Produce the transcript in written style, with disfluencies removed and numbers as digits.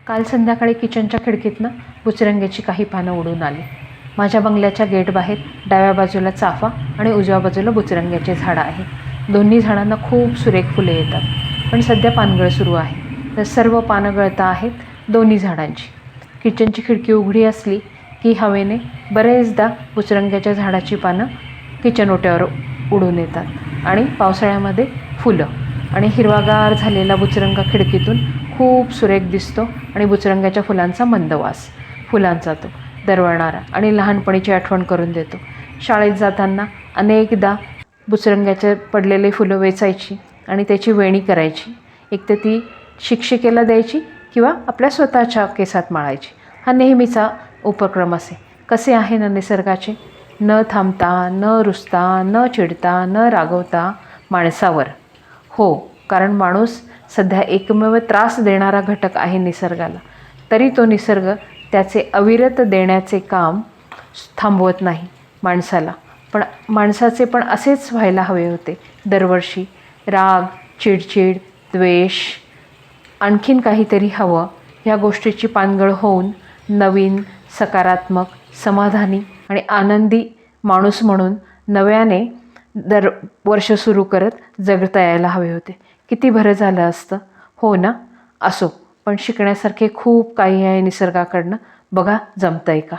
काल संध्याकाळी किचनच्या खिडकीतनं बुचरंग्याची काही पानं उडून आली. माझ्या बंगल्याच्या गेट बाहेर डाव्या बाजूला चाफा आणि उजव्या बाजूला बुचरंग्याचे झाडं आहे. दोन्ही झाडांना खूप सुरेख फुले येतात. पण सध्या पानगळ सुरू आहे, तर सर्व पानं गळता आहेत दोन्ही झाडांची. किचनची खिडकी उघडी असली की हवेने बरेचदा बुचरंग्याच्या झाडाची पानं किचन ओट्यावर उडून येतात आणि पावसाळ्यामध्ये फुलं आणि हिरवागार झालेला बुचरंगा खिडकीतून खूप सुरेख दिसतो आणि बुचरंगाच्या फुलांचा मंद वास, फुलांचा तो दरवळणारा आणि लहानपणीची आठवण करून देतो. शाळेत जाताना अनेकदा बुचरंग्याचे पडलेले फुलं वेचायची आणि त्याची वेणी करायची. एक तर ती शिक्षिकेला द्यायची किंवा आपल्या स्वतःच्या केसात माळायची. हा नेहमीचा उपक्रम असे. कसे आहे ना निसर्गाचे, न थांबता, न रुसता, न चिडता, न रागवता माणसावर. हो, कारण माणूस सध्या एकमेव त्रास देणारा घटक आहे निसर्गाला. तरी तो निसर्ग त्याचे अविरत देण्याचे काम थांबवत नाही माणसाला. पण माणसाचे पण असेच व्हायला हवे होते दरवर्षी. राग, चिडचिड, द्वेष, आणखीन काहीतरी हवं, ह्या गोष्टीची पानगळ होऊन नवीन, सकारात्मक, समाधानी आणि आनंदी माणूस म्हणून नव्याने वर्ष सुरू करत जगता यायला हवे होते. किती बरं झालं असतं, हो ना? असो, पण शिकण्यासारखे खूप काही आहे निसर्गाकडनं. बघा जमतंय का?